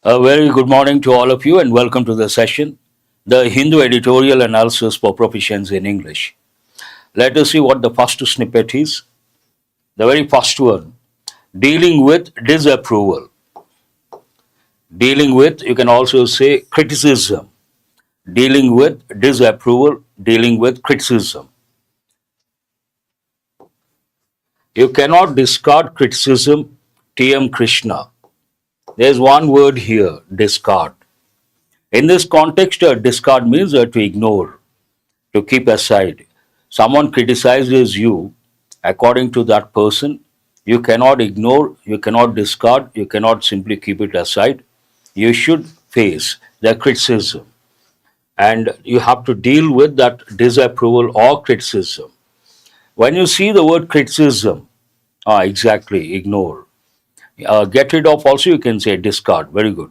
A very good morning to all of you and welcome to the session, the Hindu editorial analysis for proficiency in English. Let us see what the first snippet is. The very first one, dealing with disapproval. Dealing with, you can also say criticism. Dealing with disapproval, dealing with criticism. You cannot discard criticism, T.M. Krishna. There's one word here, discard. In this context, discard means to ignore, to keep aside. Someone criticizes you, according to that person, you cannot ignore, you cannot discard, you cannot simply keep it aside. You should face the criticism. And you have to deal with that disapproval or criticism. When you see the word criticism, exactly, ignore. Get rid of also, you can say discard. Very good.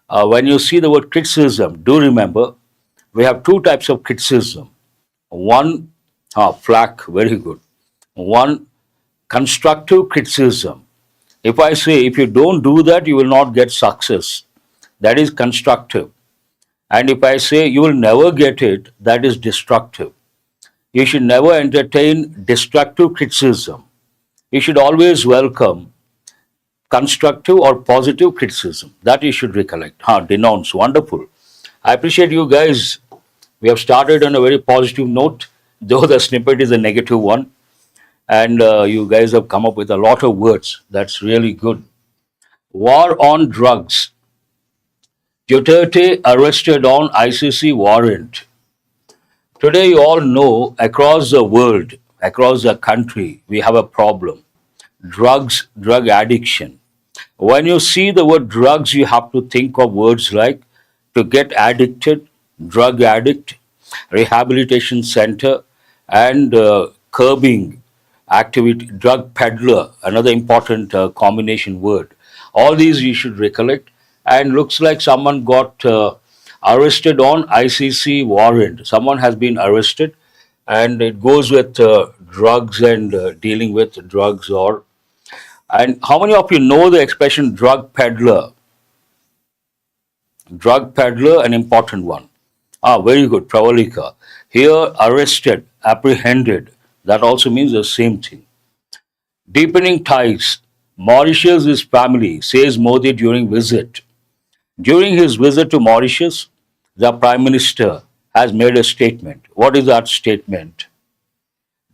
When you see the word criticism, do remember we have two types of criticism. One, flack, very good. One, constructive criticism. If I say, if you don't do that, you will not get success, that is constructive. And if I say, you will never get it, that is destructive. You should never entertain destructive criticism. You should always welcome constructive or positive criticism. That you should recollect. Denounce, wonderful. I appreciate you guys. We have started on a very positive note, though the snippet is a negative one. And you guys have come up with a lot of words. That's really good. War on drugs. Duterte arrested on ICC warrant. Today, you all know across the world, across the country, we have a problem. Drugs, drug addiction. When you see the word drugs, you have to think of words like to get addicted, drug addict, rehabilitation center, and curbing activity, drug peddler, another important combination word. All these you should recollect. And looks like someone got arrested on ICC warrant. Someone has been arrested, and it goes with drugs and dealing with drugs or. And how many of you know the expression drug peddler? Drug peddler, an important one. Very good, Pravalika. Here, arrested, apprehended, that also means the same thing. Deepening ties. Mauritius' family, says Modi during visit. During his visit to Mauritius, the Prime Minister has made a statement. What is that statement?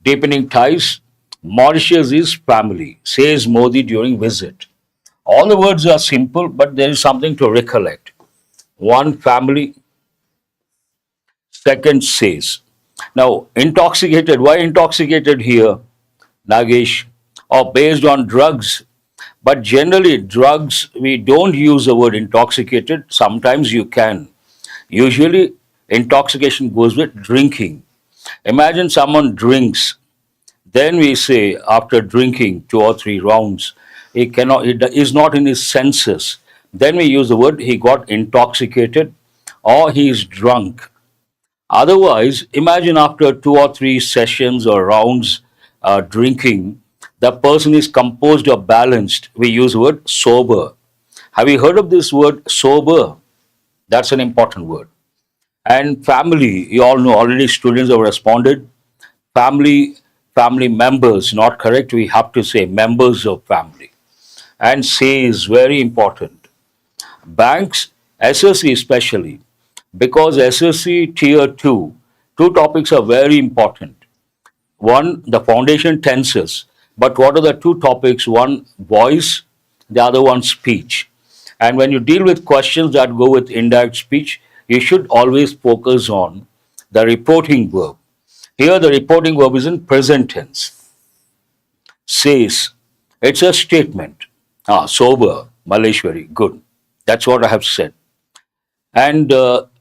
Deepening ties. Mauritius' family, says Modi during visit. All the words are simple, but there is something to recollect. One, family. Second, says. Now, intoxicated. Why intoxicated here, Nagesh? Or based on drugs. But generally, drugs, we don't use the word intoxicated. Sometimes you can. Usually, intoxication goes with drinking. Imagine someone drinks. Then we say, after drinking 2 or 3 rounds, he is not in his senses. Then we use the word he got intoxicated or he is drunk. Otherwise, imagine after 2 or 3 sessions or rounds drinking, the person is composed or balanced. We use the word sober. Have you heard of this word sober? That's an important word. And family, you all know already students have responded. Family members, not correct. We have to say members of family. And say is very important. Banks, SSC especially, because SSC Tier 2, 2 topics are very important. One, the foundation tenses. But what are the 2 topics? One, voice, the other one, speech. And when you deal with questions that go with indirect speech, you should always focus on the reporting verb. Here, the reporting verb is in present tense. Says, it's a statement. Sober, Maleshwari, good. That's what I have said. And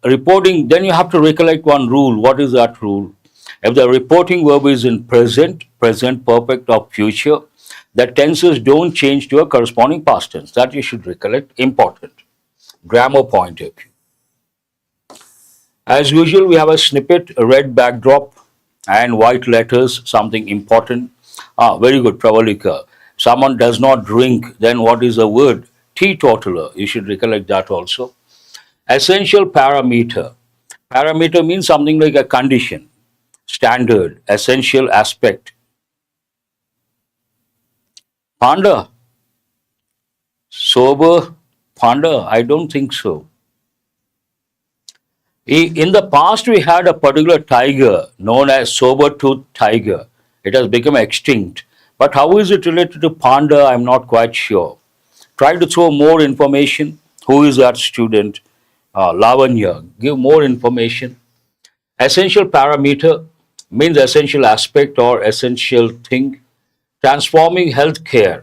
reporting, then you have to recollect one rule. What is that rule? If the reporting verb is in present, present perfect or future, the tenses don't change to a corresponding past tense. That you should recollect. Important. Grammar point of view. As usual, we have a snippet, a red backdrop and white letters, something important. Very good, Pravalika. Someone does not drink, then what is the word? teetotaler. You should recollect that also. Essential parameter. Parameter means something like a condition, standard, essential aspect. Panda, sober, panda, I don't think so. In the past, we had a particular tiger known as sober-toothed tiger. It has become extinct. But how is it related to panda? I'm not quite sure. Try to throw more information. Who is that student? Lavanya, give more information. Essential parameter means essential aspect or essential thing. Transforming healthcare.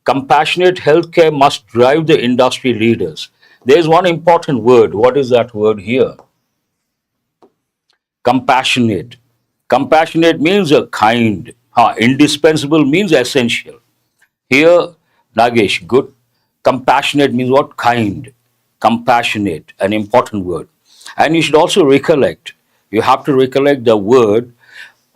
Compassionate healthcare must drive the industry leaders. There is one important word. What is that word here? Compassionate. Compassionate means a kind. Indispensable means essential. Here, Nagesh, good. Compassionate means what? Kind. Compassionate, an important word. And you should also recollect, you have to recollect the word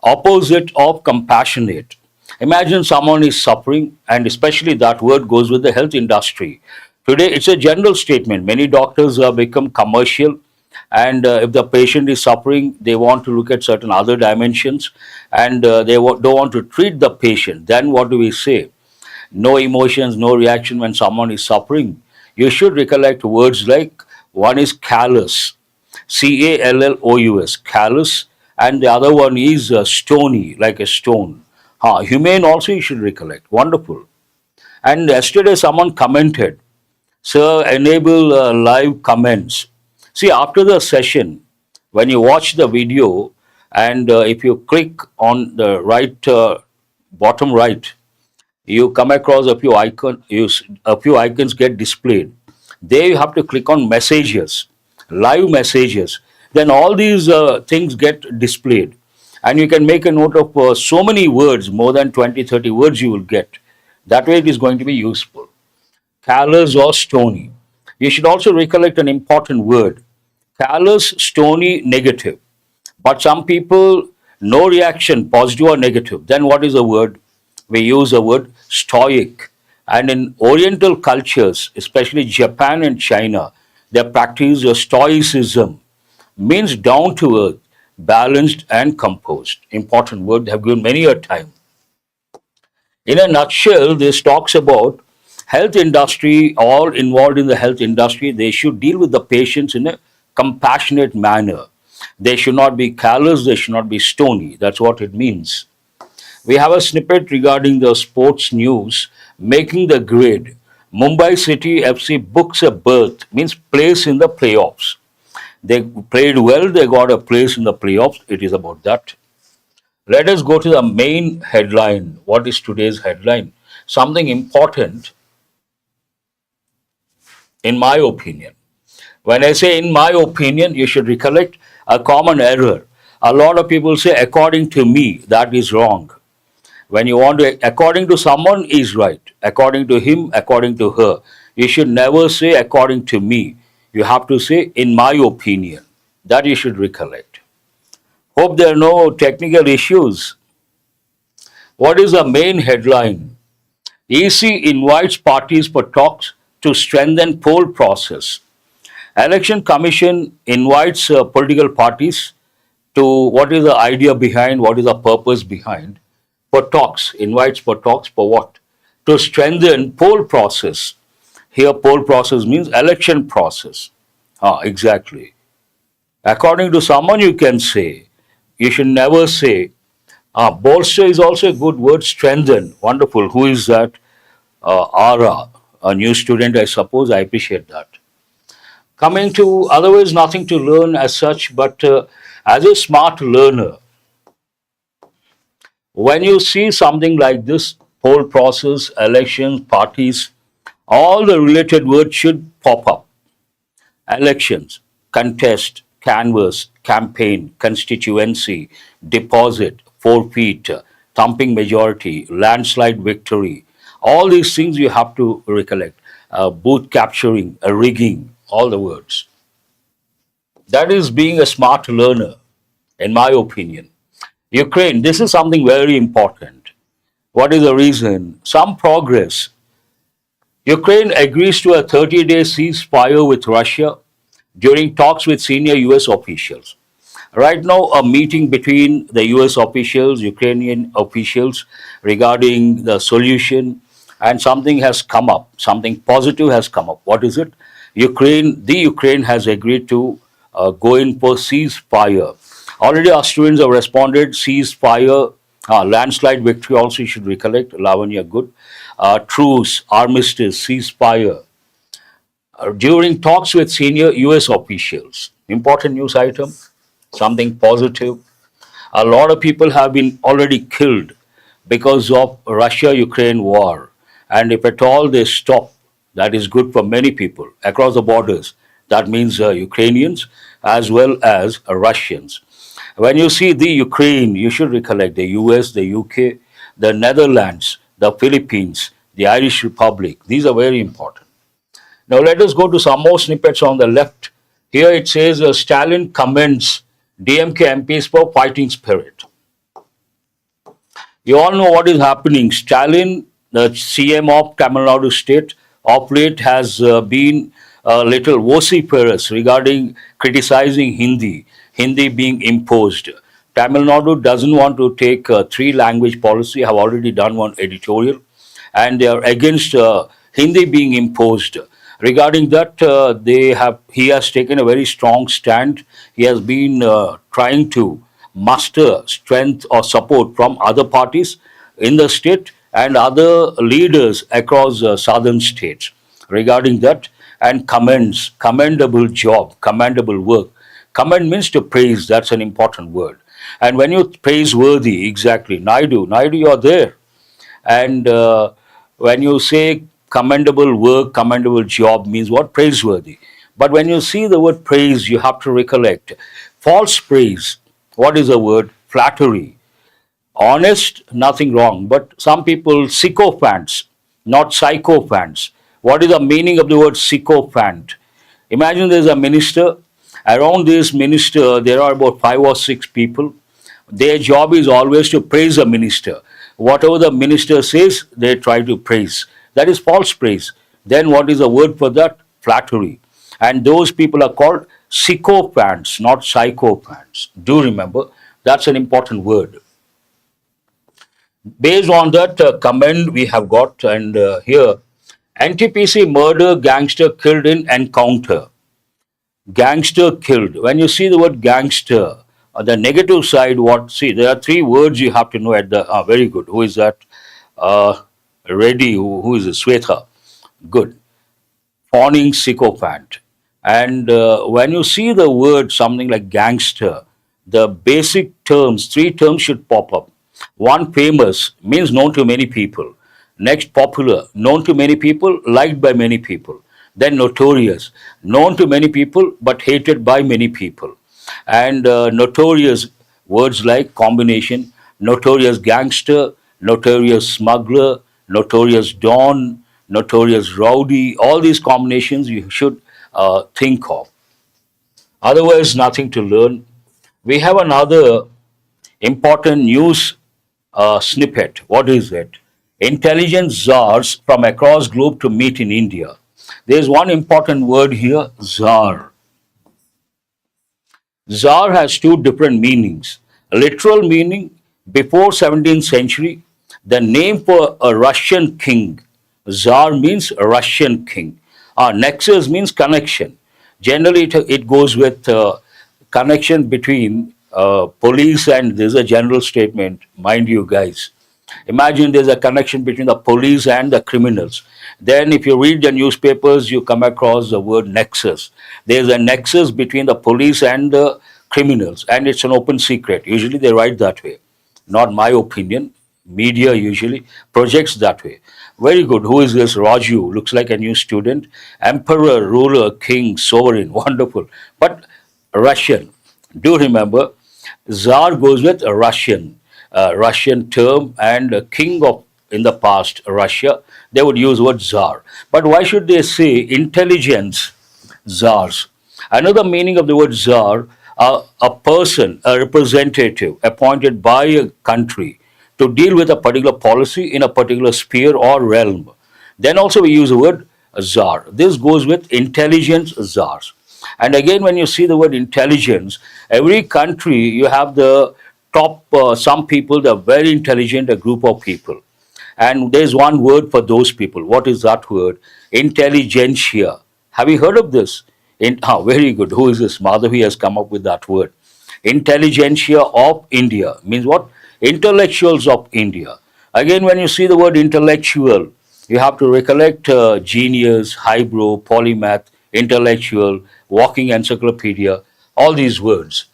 opposite of compassionate. Imagine someone is suffering, and especially that word goes with the health industry. Today, it's a general statement. Many doctors have become commercial, and if the patient is suffering, they want to look at certain other dimensions, and don't want to treat the patient. Then what do we say? No emotions, no reaction when someone is suffering. You should recollect words like one is callous, callous, callous, and the other one is stony, like a stone. Humane also you should recollect. Wonderful. And yesterday someone commented, sir, enable live comments. See, after the session, when you watch the video, and if you click on the right, bottom right, you come across a few a few icons get displayed. There you have to click on messages, live messages. Then all these things get displayed, and you can make a note of so many words, more than 20, 30 words you will get. That way it is going to be useful. Callous or stony. You should also recollect an important word. Callous, stony, negative. But some people, no reaction, positive or negative. Then what is the word? We use the word stoic. And in Oriental cultures, especially Japan and China, they practice a stoicism, means down to earth, balanced and composed. Important word, they have given many a time. In a nutshell, this talks about health industry, all involved in the health industry, they should deal with the patients in a compassionate manner. They should not be callous, they should not be stony. That's what it means. We have a snippet regarding the sports news, making the grade. Mumbai City FC books a berth, means place in the playoffs. They played well, they got a place in the playoffs. It is about that. Let us go to the main headline. What is today's headline? Something important, in my opinion. When I say in my opinion, you should recollect a common error. A lot of people say, according to me, that is wrong. When you want to, according to someone is right, according to him, according to her. You should never say, according to me. You have to say, in my opinion. That you should recollect. Hope there are no technical issues. What is the main headline? EC invites parties for talks to strengthen poll process. Election Commission invites political parties to what is the idea behind, what is the purpose behind, for talks, invites for talks for what? To strengthen poll process. Here poll process means election process. Exactly. According to someone you can say, you should never say, bolster is also a good word, strengthen. Wonderful. Who is that? Ara, a new student, I suppose. I appreciate that. Coming to, otherwise nothing to learn as such, but as a smart learner, when you see something like this, poll process, elections, parties, all the related words should pop up. Elections, contest, canvass, campaign, constituency, deposit, forfeit, thumping majority, landslide victory. All these things you have to recollect. Booth capturing, rigging, all the words. That is being a smart learner, in my opinion. Ukraine, this is something very important. What is the reason? Some progress. Ukraine agrees to a 30-day ceasefire with Russia during talks with senior US officials. Right now, a meeting between the US officials, Ukrainian officials regarding the solution, and something has come up, something positive has come up. What is it? Ukraine has agreed to go in for ceasefire. Already, Australians have responded ceasefire, landslide victory. Also, you should recollect, Lavanya, good. Truce, armistice, ceasefire. During talks with senior US officials. Important news item, something positive. A lot of people have been already killed because of Russia-Ukraine war. And if at all they stop, that is good for many people across the borders. That means Ukrainians as well as Russians. When you see the Ukraine, you should recollect the US, the UK, the Netherlands, the Philippines, the Irish Republic. These are very important. Now let us go to some more snippets on the left. Here it says Stalin commends DMK MPs for fighting spirit. You all know what is happening. Stalin, the CM of Tamil Nadu state, of late has been a little vociferous regarding criticizing Hindi being imposed. Tamil Nadu doesn't want to take a three-language policy, have already done one editorial, and they are against Hindi being imposed. Regarding that, he has taken a very strong stand. He has been trying to muster strength or support from other parties in the state and other leaders across southern states regarding that, and commendable job, commendable work. Commend means to praise, that's an important word. And when you praiseworthy, exactly, Naidu, you are there. And when you say commendable work, commendable job means what? Praiseworthy. But when you see the word praise, you have to recollect false praise. What is the word? Flattery. Honest, nothing wrong. But some people, sycophants, not psychophants. What is the meaning of the word sycophant? Imagine there's a minister. Around this minister, there are about 5 or 6 people. Their job is always to praise a minister. Whatever the minister says, they try to praise. That is false praise. Then what is the word for that? Flattery. And those people are called sycophants, not psychophants. Do remember, that's an important word. Based on that comment we have got, and here, NTPC murder gangster killed in encounter. Gangster killed. When you see the word gangster, the negative side, there are 3 words you have to know at the, very good. Who is that? Reddy, who is Swetha? Good. Fawning sycophant. And when you see the word something like gangster, the basic terms, 3 terms should pop up. One, famous, means known to many people. Next, popular, known to many people, liked by many people. Then notorious, known to many people but hated by many people. And notorious, words like combination, notorious gangster, notorious smuggler, notorious don, notorious rowdy, all these combinations you should think of. Otherwise, nothing to learn. We have another important news snippet. What is it? Intelligence czars from across globe to meet in India. There's one important word here, czar. Tsar has 2 different meanings. Literal meaning, before 17th century, the name for a Russian king. Tsar means Russian king. Nexus means connection. Generally, it goes with connection between police and there's a general statement, mind you guys. Imagine there's a connection between the police and the criminals. Then if you read the newspapers, you come across the word nexus. There's a nexus between the police and the criminals, and it's an open secret. Usually they write that way. Not my opinion. Media usually projects that way. Very good. Who is this? Raju. Looks like a new student. Emperor, ruler, king, sovereign. Wonderful. But Russian. Do remember, Tsar goes with a Russian term, and king of, in the past, Russia, they would use the word Tsar. But why should they say intelligence czars? Another meaning of the word Tsar, a person, a representative appointed by a country to deal with a particular policy in a particular sphere or realm. Then also we use the word czar. This goes with intelligence czars. And again, when you see the word intelligence, every country you have the top, some people that are very intelligent, a group of people. And there's one word for those people. What is that word? Intelligentsia. Have you heard of this? Very good. Who is this? Madhavi has come up with that word. Intelligentsia of India means what? Intellectuals of India. Again, when you see the word intellectual, you have to recollect genius, highbrow, polymath, intellectual, walking encyclopedia, all these words.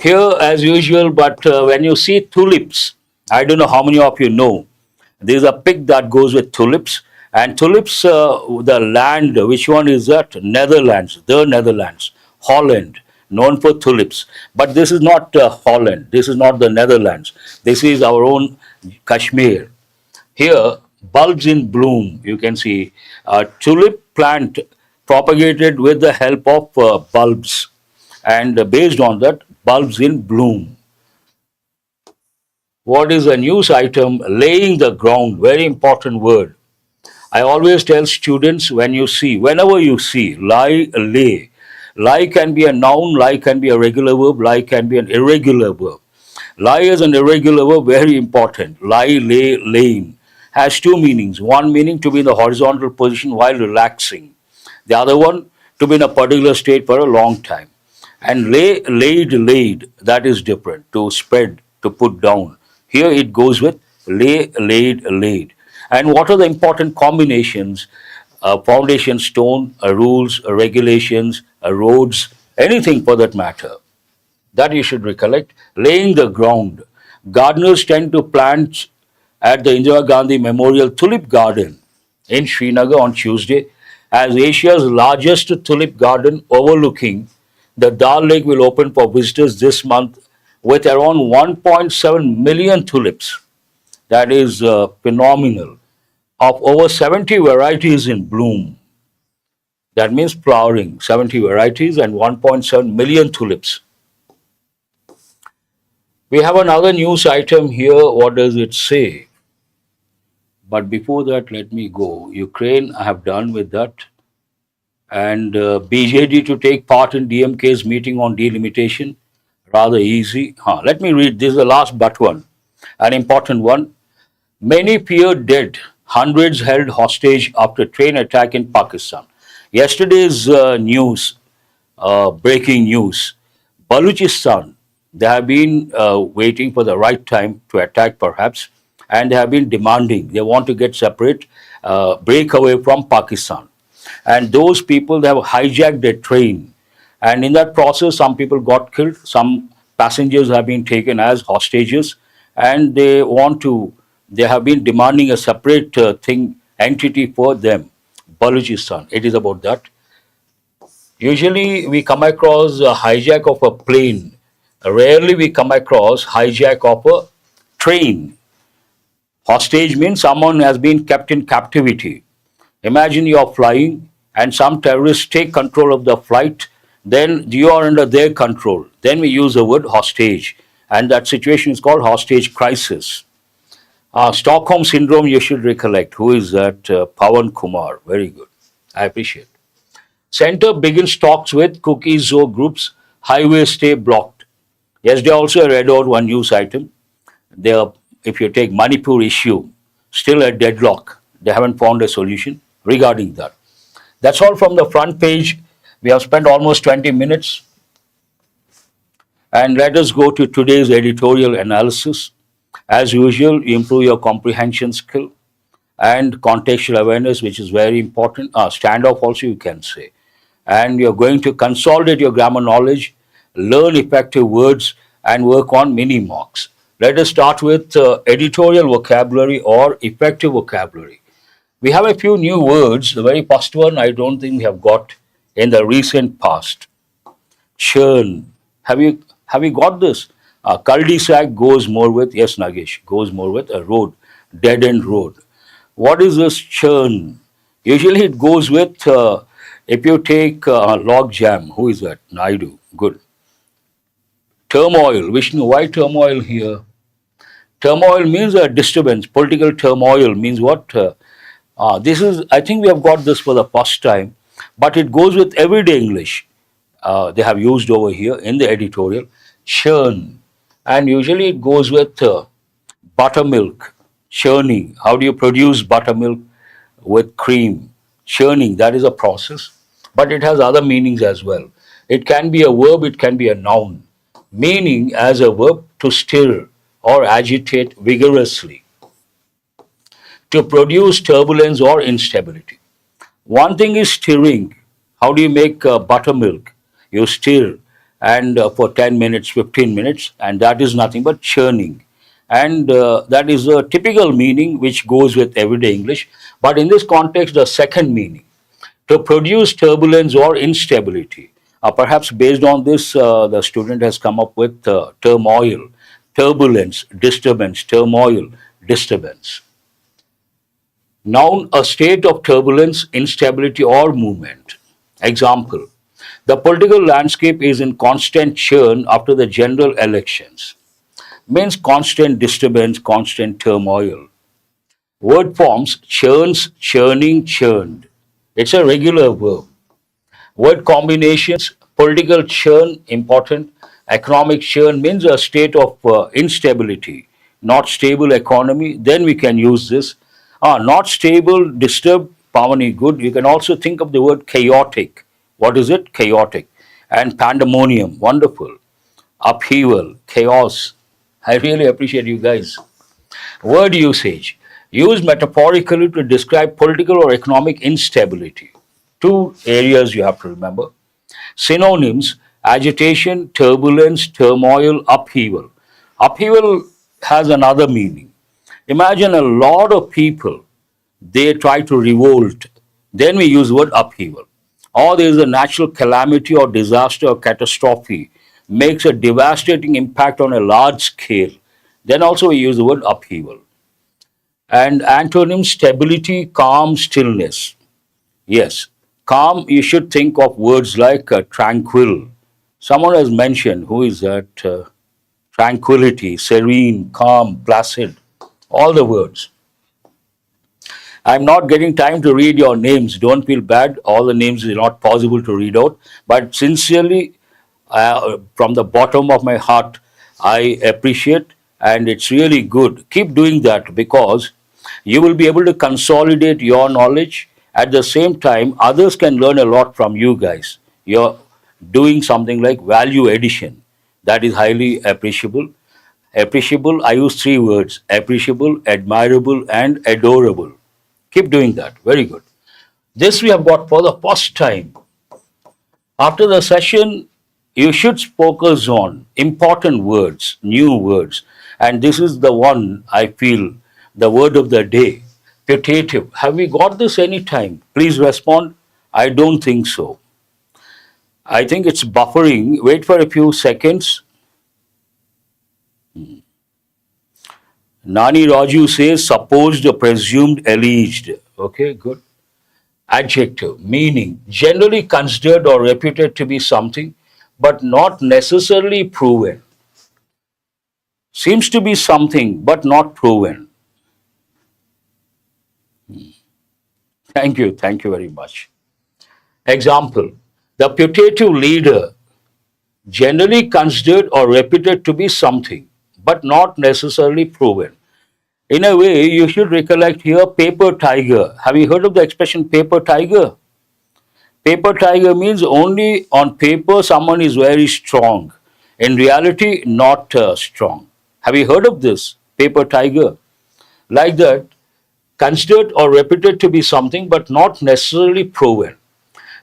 Here, as usual, but when you see tulips, I don't know how many of you know, there's a pig that goes with tulips. And tulips, the land, which one is that? Netherlands, the Netherlands, Holland, known for tulips. But this is not Holland, this is not the Netherlands. This is our own Kashmir. Here, bulbs in bloom, you can see a tulip plant propagated with the help of bulbs. And based on that, bulbs in bloom. What is a news item? Laying the ground, very important word. I always tell students whenever you see, lie, lay. Lie can be a noun, lie can be a regular verb, lie can be an irregular verb. Lie is an irregular verb, very important. Lie, lay, laying has two meanings. One meaning to be in the horizontal position while relaxing. The other one to be in a particular state for a long time. And lay, laid, that is different. To spread, to put down. Here it goes with lay, laid. And what are the important combinations? Foundation stone, rules, regulations, roads, anything for that matter. That you should recollect. Laying the ground. Gardeners tend to plant at the Indira Gandhi Memorial Tulip Garden in Srinagar on Tuesday as Asia's largest tulip garden overlooking the Dal Lake will open for visitors this month with around 1.7 million tulips. That is phenomenal. Of over 70 varieties in bloom. That means flowering, 70 varieties and 1.7 million tulips. We have another news item here. What does it say? But before that, let me go. Ukraine, I have done with that. And BJD to take part in DMK's meeting on delimitation. Rather easy. Let me read. This is the last but one. An important one. Many feared dead. Hundreds held hostage after train attack in Pakistan. Yesterday's news, breaking news. Balochistan, they have been waiting for the right time to attack perhaps, and they have been demanding, they want to get separate, break away from Pakistan. And those people, they have hijacked their train. And in that process, some people got killed, some passengers have been taken as hostages, and they have been demanding a separate entity for them, Balochistan. It is about that. Usually we come across a hijack of a plane. Rarely we come across hijack of a train. Hostage means someone has been kept in captivity. Imagine you are flying and some terrorists take control of the flight, then you are under their control. Then we use the word hostage, and that situation is called hostage crisis. Stockholm syndrome, you should recollect. Who is that? Pawan Kumar. Very good. I appreciate. Center begins talks with 𝐾𝐲 groups. Highways stay blocked. Yesterday also I read out one news item. If you take Manipur issue, still a deadlock. They haven't found a solution regarding that. That's all from the front page. We have spent almost 20 minutes. And let us go to today's editorial analysis. As usual, you improve your comprehension skill and contextual awareness, which is very important. Standoff also you can say. And you're going to consolidate your grammar knowledge, learn effective words, and work on mini mocks. Let us start with editorial vocabulary or effective vocabulary. We have a few new words. The very first one I don't think we have got in the recent past. Churn. Have you got this? Cul-de-sac goes more with, yes Nagesh, goes more with a road, dead end road. What is this churn? Usually it goes with, if you take log jam, who is that? Naidu, good. Turmoil, Vishnu, why turmoil here? Turmoil means a disturbance. Political turmoil means what? This is, I think we have got this for the first time, but it goes with everyday English. They have used over here in the editorial, churn. And usually it goes with buttermilk, churning. How do you produce buttermilk with cream? Churning, that is a process, but it has other meanings as well. It can be a verb, it can be a noun. Meaning as a verb, to stir or agitate vigorously, to produce turbulence or instability. One thing is stirring. How do you make buttermilk? You stir and for 10 minutes, 15 minutes, and that is nothing but churning. And that is a typical meaning which goes with everyday English. But in this context, the second meaning, to produce turbulence or instability. Perhaps based on this, the student has come up with turmoil, turbulence, disturbance, turmoil, disturbance. Noun, a state of turbulence, instability, or movement. Example, the political landscape is in constant churn after the general elections. Means constant disturbance, constant turmoil. Word forms churns, churning, churned. It's a regular verb. Word combinations, political churn, important. Economic churn means a state of instability, not stable economy. Then we can use this. Not stable, disturbed, Pavani, good. You can also think of the word chaotic. What is it? Chaotic. And pandemonium, wonderful. Upheaval, chaos. I really appreciate you guys. Word usage, used metaphorically to describe political or economic instability. Two areas you have to remember. Synonyms, agitation, turbulence, turmoil, upheaval. Upheaval has another meaning. Imagine a lot of people, they try to revolt. Then we use the word upheaval. Or there is a natural calamity or disaster or catastrophe, makes a devastating impact on a large scale. Then also we use the word upheaval. And antonym, stability, calm, stillness. Yes, calm, you should think of words like tranquil. Someone has mentioned, who is that? Tranquility, serene, calm, placid, all the words. I'm not getting time to read your names. Don't feel bad. All the names are not possible to read out. But sincerely, from the bottom of my heart, I appreciate, and it's really good. Keep doing that because you will be able to consolidate your knowledge. At the same time, others can learn a lot from you guys. You're doing something like value addition. That is highly appreciable. Appreciable, I use three words: appreciable, admirable, and adorable. Keep doing that. Very good. This we have got for the first time. After the session, you should focus on important words, new words. And this is the one I feel, the word of the day, putative. Have we got this any time? Please respond. I don't think so. I think it's buffering. Wait for a few seconds. Nani Raju says supposed, presumed, alleged. Okay, good. Adjective, meaning, generally considered or reputed to be something, but not necessarily proven. Seems to be something, but not proven. Thank you very much. Example, the putative leader, generally considered or reputed to be something, but not necessarily proven. In a way, you should recollect here paper tiger. Have you heard of the expression paper tiger? Paper tiger means only on paper someone is very strong. In reality, not strong. Have you heard of this? Paper tiger. Like that, considered or reputed to be something but not necessarily proven.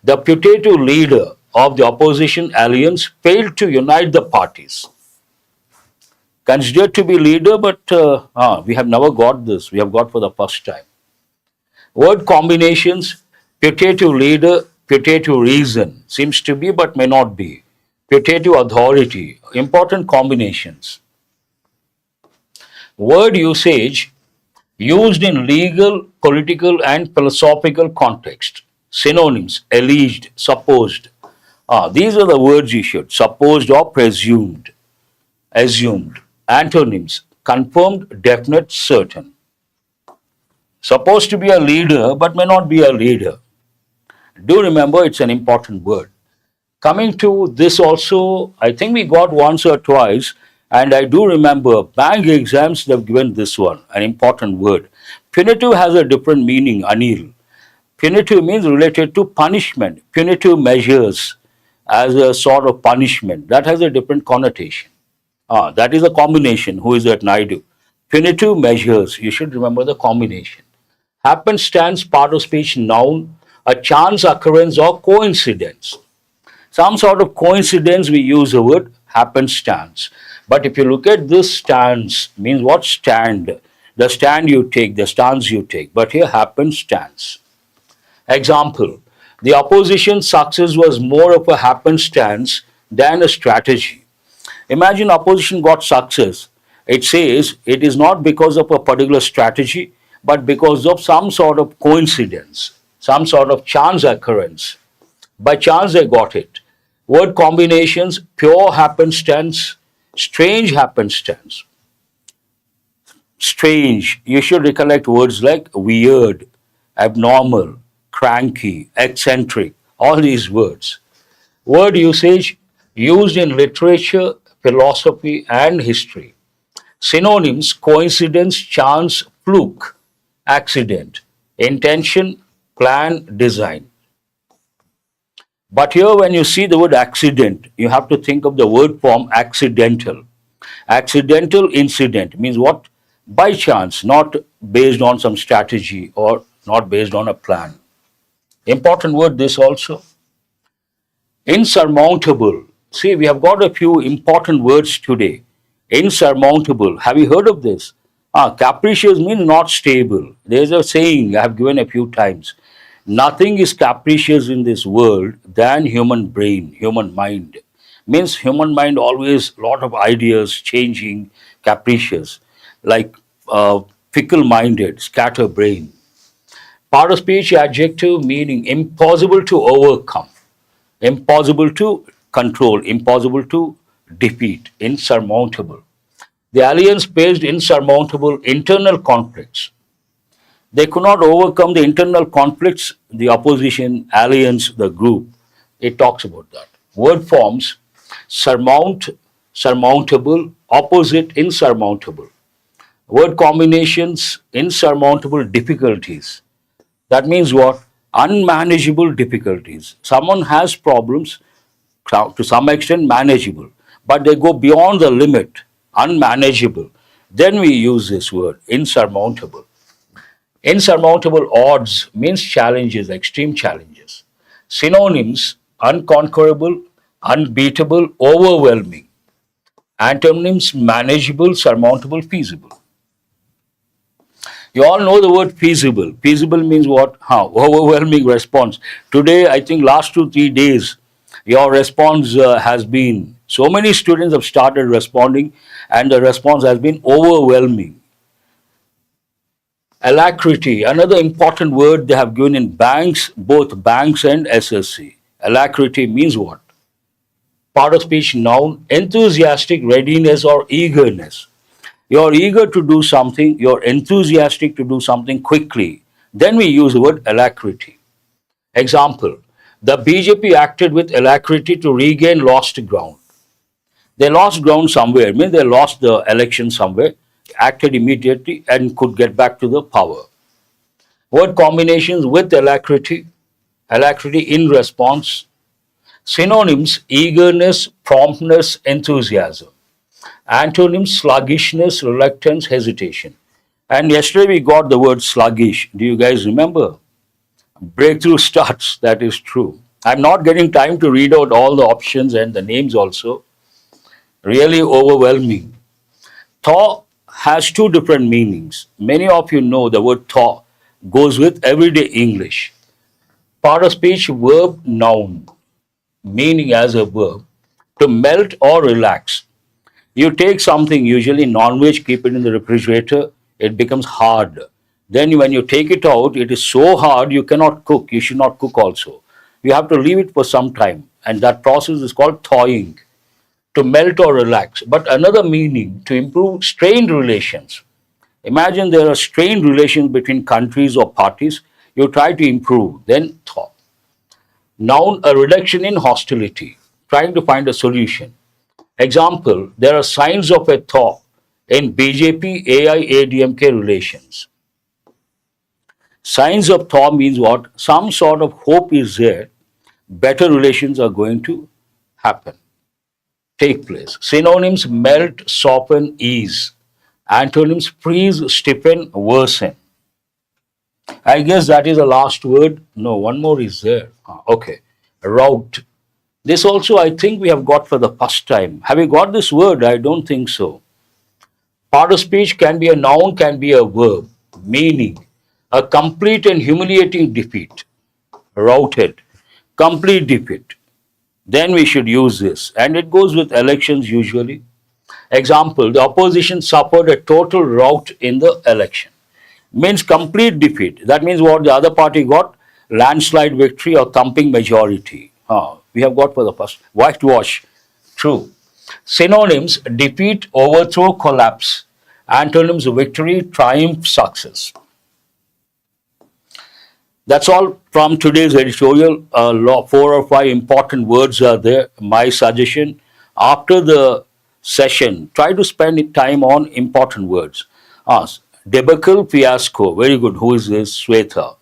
The putative leader of the opposition alliance failed to unite the parties. Considered to be leader, but we have never got this. We have got for the first time. Word combinations, putative leader, putative reason, seems to be but may not be. Putative authority, important combinations. Word usage, used in legal, political, and philosophical context. Synonyms, alleged, supposed. These are the words you should, supposed or presumed, assumed. Antonyms, confirmed, definite, certain. Supposed to be a leader, but may not be a leader. Do remember it's an important word. Coming to this also, I think we got once or twice, and I do remember bank exams, they've given this one, an important word. Punitive has a different meaning, Anil. Punitive means related to punishment, punitive measures as a sort of punishment. That has a different connotation. That is a combination. Who is that, Naidu? Punitive measures, you should remember the combination. Happenstance, part of speech, noun, a chance occurrence or coincidence. Some sort of coincidence, we use the word happenstance. But if you look at this stance, means what? Stand. The stand you take, the stance you take. But here happenstance. Example, the opposition's success was more of a happenstance than a strategy. Imagine opposition got success. It says it is not because of a particular strategy, but because of some sort of coincidence, some sort of chance occurrence. By chance they got it. Word combinations, pure happenstance, strange happenstance. Strange, you should recollect words like weird, abnormal, cranky, eccentric, all these words. Word usage used in literature, philosophy, and history. Synonyms, coincidence, chance, fluke, accident, intention, plan, design. But here, when you see the word accident, you have to think of the word form accidental. Accidental incident means what? By chance, not based on some strategy or not based on a plan. Important word, this also. Insurmountable. See, we have got a few important words today. Insurmountable. Have you heard of this? Capricious means not stable. There's a saying I have given a few times. Nothing is capricious in this world than human brain, human mind. Means human mind always lot of ideas changing, capricious, like fickle-minded, scatterbrain. Part of speech adjective meaning impossible to overcome, impossible to control, impossible to defeat, insurmountable. The alliance faced insurmountable internal conflicts. They could not overcome the internal conflicts, the opposition, alliance, the group. It talks about that. Word forms surmount, surmountable, opposite, insurmountable. Word combinations, insurmountable difficulties. That means what? Unmanageable difficulties. Someone has problems, to some extent manageable, but they go beyond the limit, unmanageable. Then we use this word, insurmountable. Insurmountable odds means challenges, extreme challenges. Synonyms, unconquerable, unbeatable, overwhelming. Antonyms, manageable, surmountable, feasible. You all know the word feasible. Feasible means what? Overwhelming response. Today, I think last 2-3 days, your response has been, so many students have started responding and the response has been overwhelming. Alacrity, another important word they have given in banks, both banks and SSC. Alacrity means what? Part of speech noun, enthusiastic readiness or eagerness. You're eager to do something, you're enthusiastic to do something quickly. Then we use the word alacrity. Example, the BJP acted with alacrity to regain lost ground. They lost ground somewhere, means they lost the election somewhere, acted immediately and could get back to the power. Word combinations with alacrity, alacrity in response. Synonyms, eagerness, promptness, enthusiasm. Antonyms, sluggishness, reluctance, hesitation. And yesterday we got the word sluggish. Do you guys remember? Breakthrough starts, that is true. I'm not getting time to read out all the options and the names also. Really overwhelming. Thaw has two different meanings. Many of you know the word thaw goes with everyday English. Part of speech, verb, noun. Meaning as a verb, to melt or relax. You take something, usually non-veg, keep it in the refrigerator, it becomes hard. Then when you take it out, it is so hard you cannot cook. You should not cook also. You have to leave it for some time. And that process is called thawing. to melt or relax, but another meaning to improve strained relations. Imagine there are strained relations between countries or parties. You try to improve, then thaw. Noun, a reduction in hostility, trying to find a solution. Example, there are signs of a thaw in BJP AIADMK relations. Signs of thaw means what? Some sort of hope is there. Better relations are going to happen, take place. Synonyms, melt, soften, ease. Antonyms, freeze, stiffen, worsen. I guess that is the last word. No, one more is there. Okay. Route. This also I think we have got for the first time. Have you got this word? I don't think so. Part of speech can be a noun, can be a verb. Meaning, a complete and humiliating defeat. Routed. Complete defeat. Then we should use this. And it goes with elections usually. Example, the opposition suffered a total rout in the election. Means complete defeat. That means what the other party got? Landslide victory or thumping majority. We have got for the first. Whitewash. True. Synonyms, defeat, overthrow, collapse. Antonyms, victory, triumph, success. That's all from today's editorial. 4 or 5 important words are there. My suggestion, after the session, try to spend time on important words. Debacle, fiasco. Very good. Who is this? Swetha.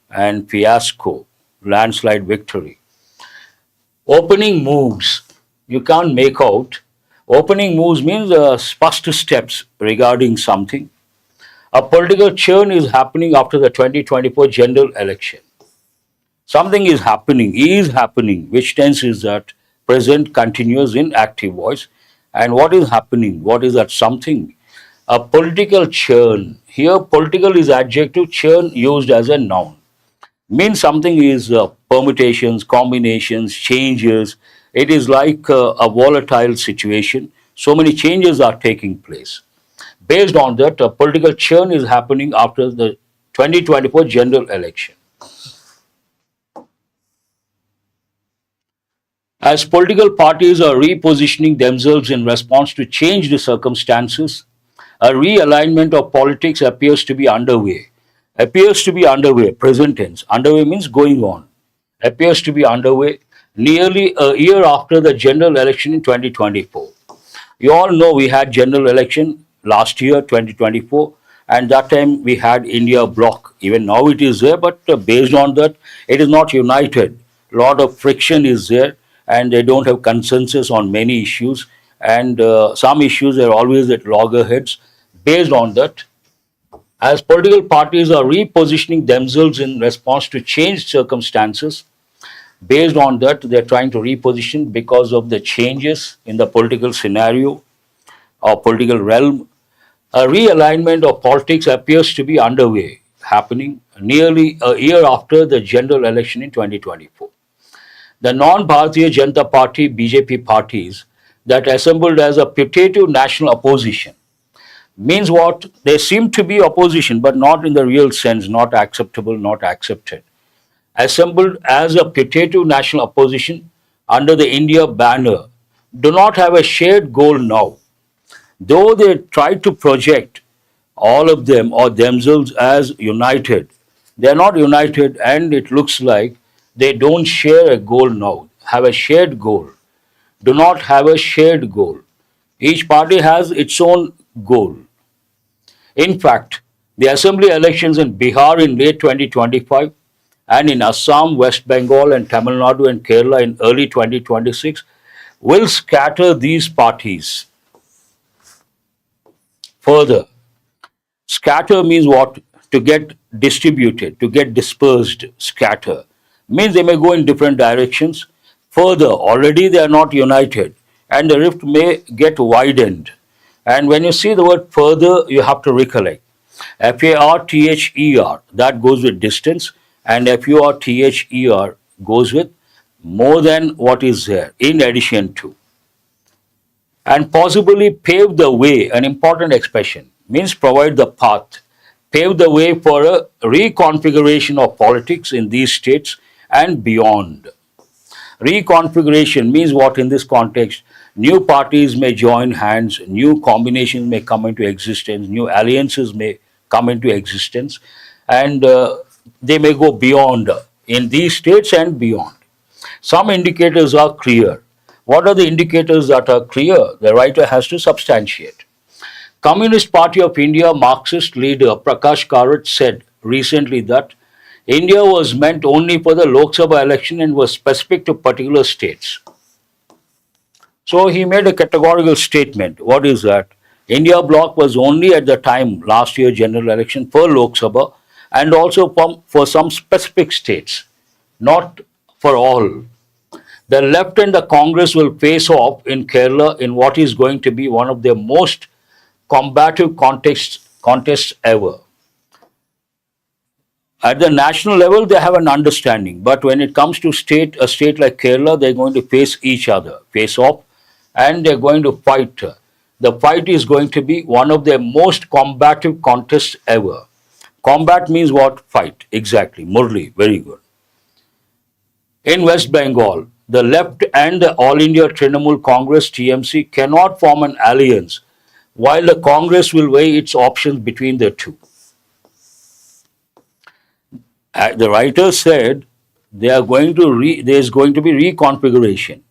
And fiasco. Landslide victory. Opening moves. You can't make out. Opening moves means first steps regarding something. A political churn is happening after the 2024 general election. Something is happening, which tense is that? Present continuous in active voice. And what is happening? What is that something? A political churn. Here, political is adjective, churn used as a noun. Means something is permutations, combinations, changes. It is like a volatile situation. So many changes are taking place. Based on that, a political churn is happening after the 2024 general election. As political parties are repositioning themselves in response to changed circumstances, a realignment of politics appears to be underway. Appears to be underway, present tense. Underway means going on. Appears to be underway nearly a year after the general election in 2024. You all know we had general election last year, 2024, and that time we had India bloc. Even now it is there, but based on that, it is not united. A lot of friction is there, and they don't have consensus on many issues, and some issues are always at loggerheads. Based on that, as political parties are repositioning themselves in response to changed circumstances, based on that, they're trying to reposition because of the changes in the political scenario or political realm. A realignment of politics appears to be underway, happening nearly a year after the general election in 2024. The non-Bharatiya Janata Party, BJP parties that assembled as a putative national opposition means what? They seem to be opposition, but not in the real sense, not acceptable, not accepted. Assembled as a putative national opposition under the India banner do not have a shared goal now. Though they try to project all of them or themselves as united, they are not united, and it looks like they don't share a goal now, have a shared goal. Do not have a shared goal. Each party has its own goal. In fact, the assembly elections in Bihar in late 2025 and in Assam, West Bengal, and Tamil Nadu and Kerala in early 2026 will scatter these parties further. Scatter means what? To get distributed, to get dispersed, scatter. Means they may go in different directions. Further, already they are not united, and the rift may get widened. And when you see the word further, you have to recollect. FARTHER, that goes with distance, and FURTHER goes with more than what is there, in addition to. And possibly pave the way, an important expression, means provide the path, pave the way for a reconfiguration of politics in these states and beyond. Reconfiguration means what in this context? New parties may join hands, new combinations may come into existence, new alliances may come into existence, and they may go beyond in these states and beyond. Some indicators are clear. What are the indicators that are clear? The writer has to substantiate. Communist Party of India Marxist leader Prakash Karat said recently that India was meant only for the Lok Sabha election and was specific to particular states. So he made a categorical statement. What is that? India bloc was only at the time last year general election for Lok Sabha and also for some specific states, not for all. The left and the Congress will face off in Kerala in what is going to be one of their most combative contests ever. At the national level, they have an understanding, but when it comes to a state like Kerala, they're going to face each other, face off, and they're going to fight. The fight is going to be one of their most combative contests ever. Combat means what? Fight. Exactly. Murli. Very good. In West Bengal, the left and the All India Trinamool Congress TMC cannot form an alliance, while the Congress will weigh its options between the two. The writer said there's going to be reconfiguration,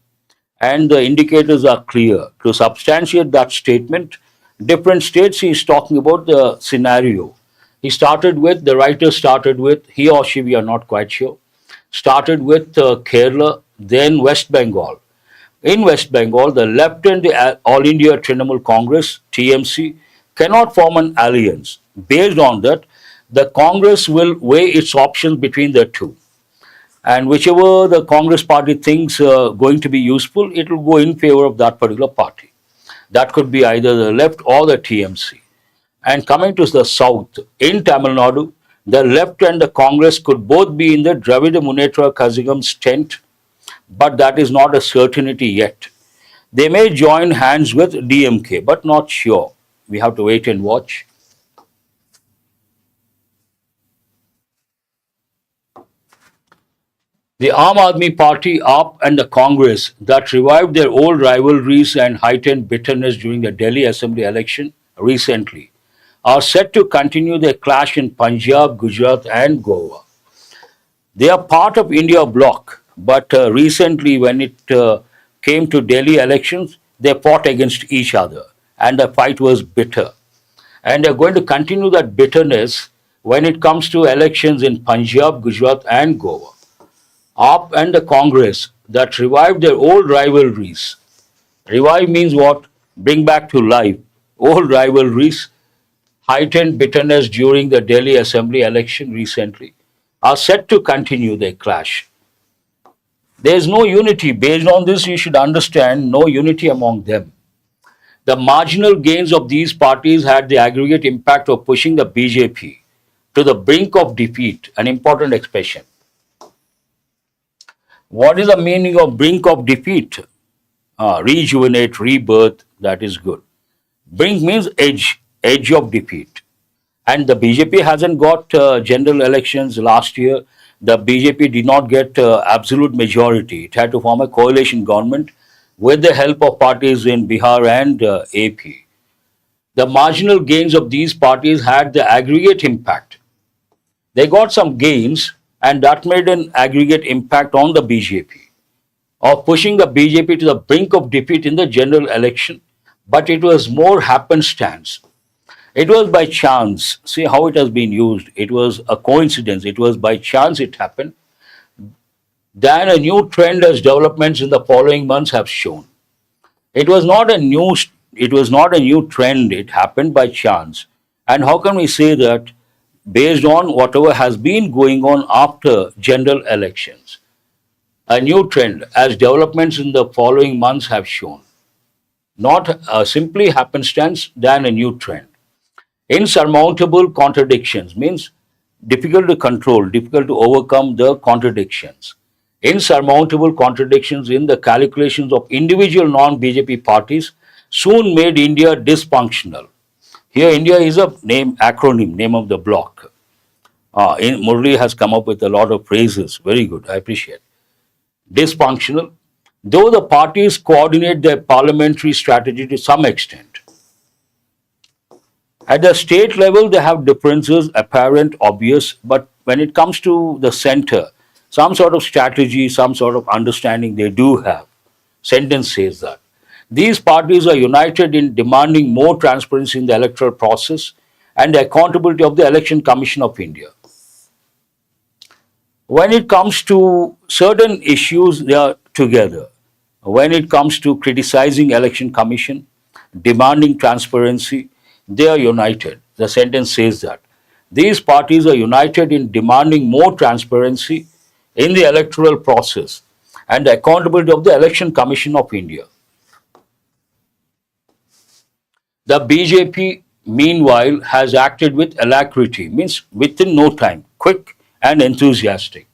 and the indicators are clear. To substantiate that statement, different states he is talking about the scenario. The writer started with, he or she, we are not quite sure, started with Kerala, then West Bengal. In West Bengal, the left and the All India Trinamool Congress, TMC, cannot form an alliance. Based on that, the Congress will weigh its options between the two. And whichever the Congress party thinks going to be useful, it will go in favor of that particular party. That could be either the left or the TMC. And coming to the south, in Tamil Nadu, the left and the Congress could both be in the Dravida Munnetra Kazhagam's tent, but that is not a certainty yet. They may join hands with DMK, but not sure. We have to wait and watch. The Aam Aadmi Party, AAP, and the Congress that revived their old rivalries and heightened bitterness during the Delhi Assembly election recently are set to continue their clash in Punjab, Gujarat, and Goa. They are part of India bloc, but recently when it came to Delhi elections, they fought against each other and the fight was bitter. And they're going to continue that bitterness when it comes to elections in Punjab, Gujarat, and Goa. AAP and the Congress that revived their old rivalries. Revive means what? Bring back to life. Old rivalries, heightened bitterness during the Delhi Assembly election recently, are set to continue their clash. There is no unity. Based on this, you should understand no unity among them. The marginal gains of these parties had the aggregate impact of pushing the BJP to the brink of defeat, an important expression. What is the meaning of brink of defeat? Rejuvenate, rebirth, that is good. Brink means edge of defeat. And the BJP hasn't got general elections last year. The BJP did not get absolute majority. It had to form a coalition government with the help of parties in Bihar and AP. The marginal gains of these parties had the aggregate impact. They got some gains, and that made an aggregate impact on the BJP of pushing the BJP to the brink of defeat in the general election, but it was more happenstance. It was by chance. See how it has been used. It was a coincidence. It was by chance it happened. Then a new trend as developments in the following months have shown. It was not a new trend. It happened by chance. And how can we say that? Based on whatever has been going on after general elections. A new trend as developments in the following months have shown. Not simply happenstance, than a new trend. Insurmountable contradictions means difficult to control, difficult to overcome the contradictions. Insurmountable contradictions in the calculations of individual non-BJP parties soon made India dysfunctional. Here, India is a acronym, name of the bloc. Murli has come up with a lot of phrases. Very good, I appreciate. Dysfunctional, though the parties coordinate their parliamentary strategy to some extent. At the state level, they have differences, apparent, obvious, but when it comes to the center, some sort of strategy, some sort of understanding they do have. Sentence says that. These parties are united in demanding more transparency in the electoral process and the accountability of the Election Commission of India. When it comes to certain issues, they are together. When it comes to criticizing Election Commission, demanding transparency, they are united. The sentence says that. These parties are united in demanding more transparency in the electoral process and the accountability of the Election Commission of India. The BJP, meanwhile, has acted with alacrity, means within no time, quick and enthusiastic,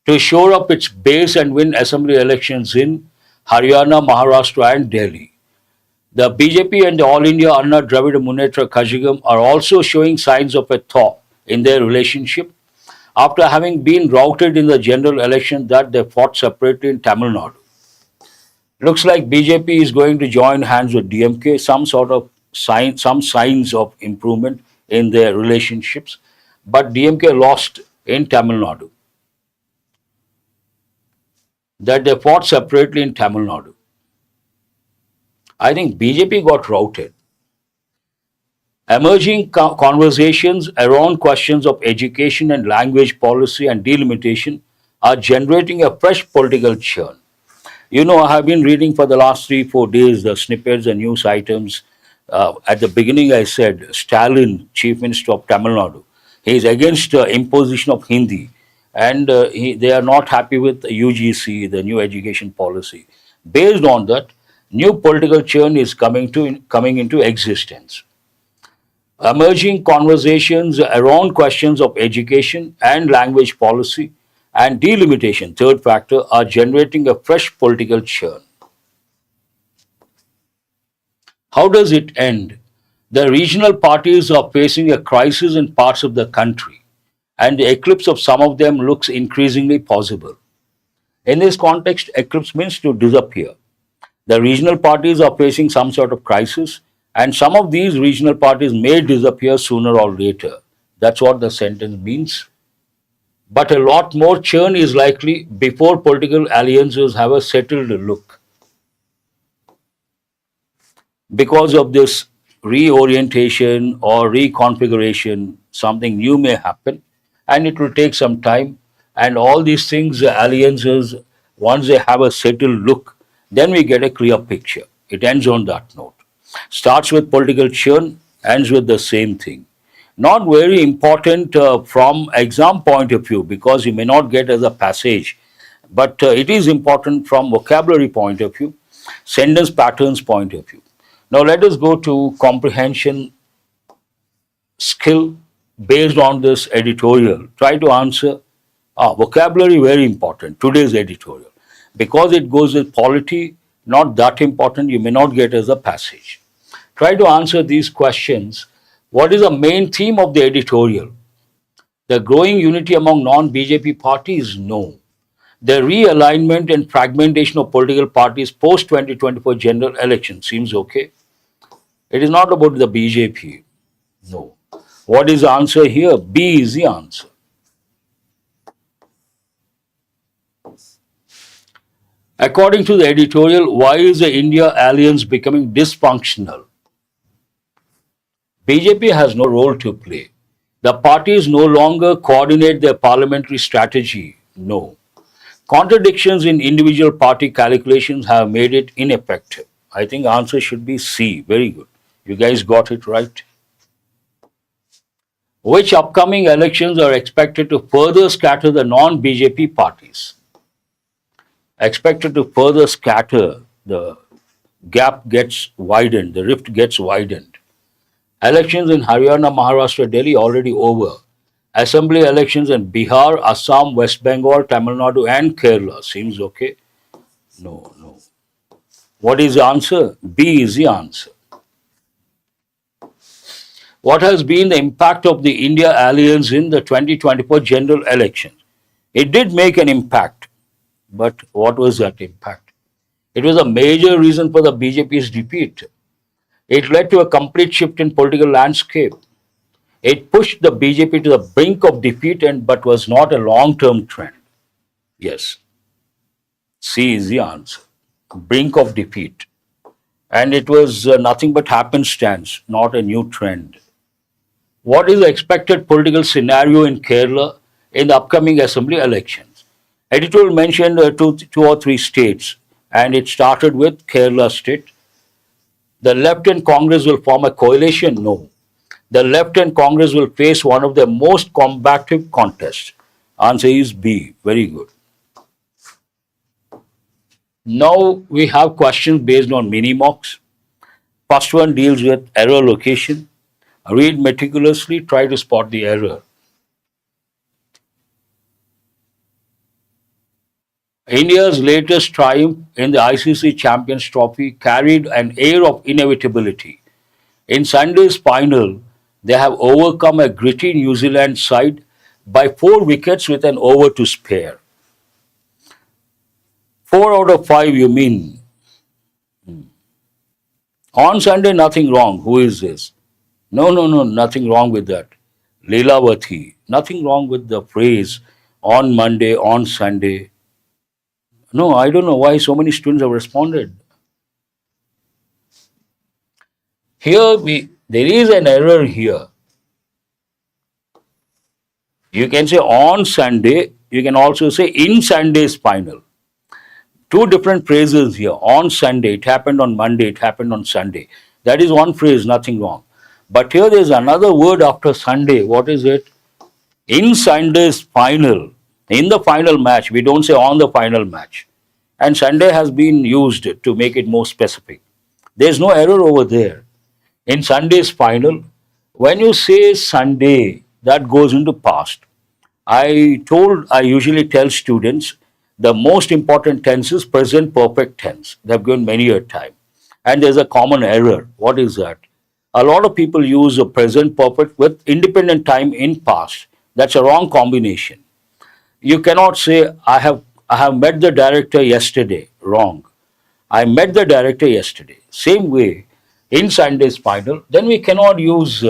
to shore up its base and win assembly elections in Haryana, Maharashtra, and Delhi. The BJP and the All India Anna Dravida Munnetra Kazhagam are also showing signs of a thaw in their relationship after having been routed in the general election that they fought separately in Tamil Nadu. Looks like BJP is going to join hands with DMK, some signs of improvement in their relationships, but DMK lost in Tamil Nadu. That they fought separately in Tamil Nadu. I think BJP got routed. Emerging conversations around questions of education and language policy and delimitation are generating a fresh political churn. You know, I have been reading for the last 3-4 days the snippets and news items. At the beginning, I said Stalin, Chief Minister of Tamil Nadu, he is against imposition of Hindi, and they are not happy with the UGC, the new education policy. Based on that, new political churn is coming into existence. Emerging conversations around questions of education and language policy and delimitation, third factor, are generating a fresh political churn. How does it end? The regional parties are facing a crisis in parts of the country, and the eclipse of some of them looks increasingly possible. In this context, eclipse means to disappear. The regional parties are facing some sort of crisis, and some of these regional parties may disappear sooner or later. That's what the sentence means. But a lot more churn is likely before political alliances have a settled look. Because of this reorientation or reconfiguration, something new may happen, and it will take some time. And all these things, alliances, once they have a settled look, then we get a clear picture. It ends on that note. Starts with political churn, ends with the same thing. Not very important from exam point of view, because you may not get as a passage, but it is important from vocabulary point of view, sentence patterns point of view. Now let us go to comprehension skill based on this editorial. Try to answer. Vocabulary very important, today's editorial. Because it goes with polity, not that important, you may not get as a passage. Try to answer these questions. What is the main theme of the editorial? The growing unity among non-BJP parties? No. The realignment and fragmentation of political parties post-2024 general election seems okay. It is not about the BJP. No. What is the answer here? B is the answer. According to the editorial, why is the India alliance becoming dysfunctional? BJP has no role to play. The parties no longer coordinate their parliamentary strategy. No. Contradictions in individual party calculations have made it ineffective. I think answer should be C. Very good. You guys got it right. Which upcoming elections are expected to further scatter the non-BJP parties? Expected to further scatter, the gap gets widened, the rift gets widened. Elections in Haryana, Maharashtra, Delhi already over. Assembly elections in Bihar, Assam, West Bengal, Tamil Nadu, and Kerala. Seems okay? No. What is the answer? B is the answer. What has been the impact of the India alliance in the 2024 general election? It did make an impact, but what was that impact? It was a major reason for the BJP's defeat. It led to a complete shift in political landscape. It pushed the BJP to the brink of defeat, but was not a long-term trend. Yes, C is the answer. Brink of defeat. And it was nothing but happenstance, not a new trend. What is the expected political scenario in Kerala in the upcoming assembly elections? Editorial mentioned two or three states, and it started with Kerala state. The left and Congress will form a coalition? No. The left and Congress will face one of their most combative contests. Answer is B. Very good. Now we have questions based on mini mocks. First one deals with error location. Read meticulously, try to spot the error. India's latest triumph in the ICC Champions Trophy carried an air of inevitability. In Sunday's final, they have overcome a gritty New Zealand side by 4 wickets with an over to spare. 4 out of 5, you mean? On Sunday, nothing wrong. Who is this? No, nothing wrong with that. Leelavati. Nothing wrong with the phrase on Monday, on Sunday. No, I don't know why so many students have responded. There is an error here. You can say on Sunday, you can also say in Sunday's final. Two different phrases here. On Sunday, it happened on Monday, it happened on Sunday. That is one phrase, nothing wrong. But here there is another word after Sunday. What is it? In Sunday's final. In the final match. We don't say on the final match. And Sunday has been used to make it more specific. There is no error over there. In Sunday's final, when you say Sunday, that goes into past. I usually tell students the most important tense is present perfect tense. They have given many a time. And there's a common error. What is that? A lot of people use a present perfect with independent time in past. That's a wrong combination. You cannot say, I have met the director yesterday. Wrong. I met the director yesterday. Same way, in Sunday's final, then we cannot use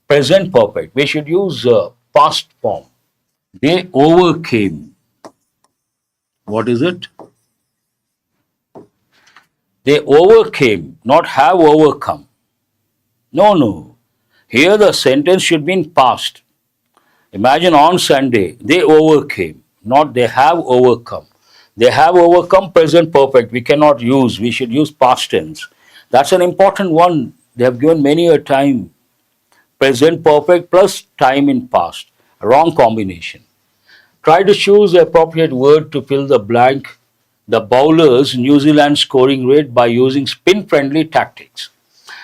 present perfect. We should use past form. They overcame. What is it? They overcame, not have overcome. No. Here the sentence should be in past. Imagine on Sunday, they overcame, not they have overcome. They have overcome present perfect. We cannot use, we should use past tense. That's an important one. They have given many a time. Present perfect plus time in past. Wrong combination. Try to choose the appropriate word to fill the blank. The bowlers' New Zealand scoring rate by using spin-friendly tactics.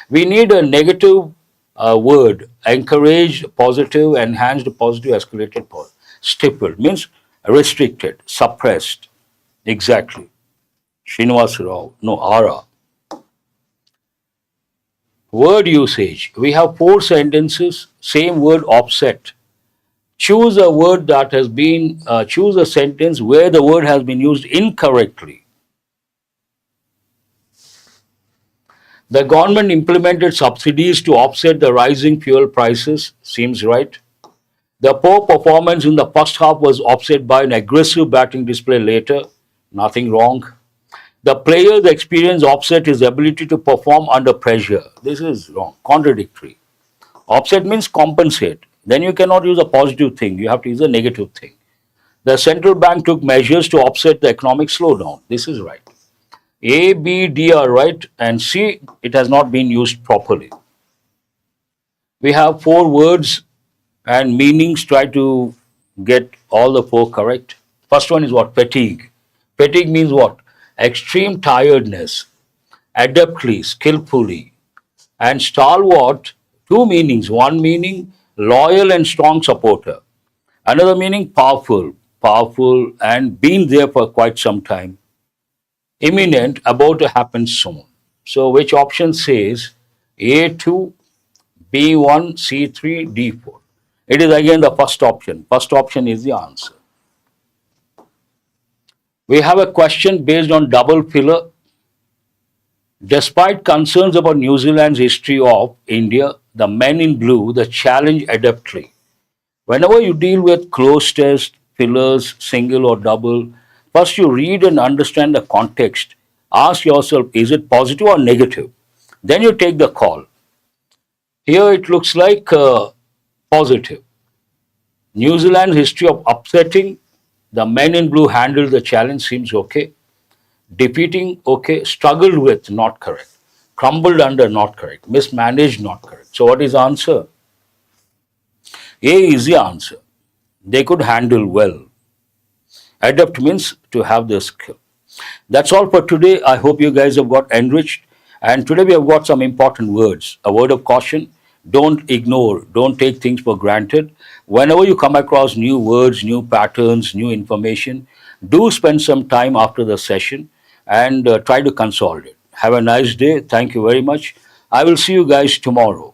We need a negative word, encouraged, positive, enhanced, positive, escalated, stifled means restricted, suppressed. Exactly. Srinivas Rao, no, Ara. Word usage. We have 4 sentences, same word offset. Choose a word that has been, choose a sentence where the word has been used incorrectly. The government implemented subsidies to offset the rising fuel prices. Seems right. The poor performance in the first half was offset by an aggressive batting display later. Nothing wrong. The player's experience offset his ability to perform under pressure. This is wrong, contradictory. Offset means compensate. Then you cannot use a positive thing. You have to use a negative thing. The central bank took measures to offset the economic slowdown. This is right. A, B, D are right, and C, it has not been used properly. We have 4 words and meanings. Try to get all the 4 correct. First one is what? Fatigue. Fatigue means what? Extreme tiredness. Adeptly, skillfully. And stalwart, 2 meanings. One meaning, loyal and strong supporter. Another meaning, powerful and been there for quite some time. Imminent, about to happen soon. So which option says A2, B1, C3, D4? It is again the first option. First option is the answer. We have a question based on double pillar. Despite concerns about New Zealand's history of India, the men in blue, the challenge adeptly. Whenever you deal with closed test, pillars, single or double, first you read and understand the context. Ask yourself, is it positive or negative? Then you take the call. Here it looks like positive. New Zealand's history of upsetting, the men in blue handled the challenge, seems okay. Defeating, okay. Struggled with, not correct. Crumbled under, not correct. Mismanaged, not correct. So what is the answer? A is the answer. They could handle well. Adept means to have the skill. That's all for today. I hope you guys have got enriched. And today we have got some important words. A word of caution: don't ignore, don't take things for granted. Whenever you come across new words, new patterns, new information, do spend some time after the session and try to consolidate. Have a nice day. Thank you very much. I will see you guys tomorrow.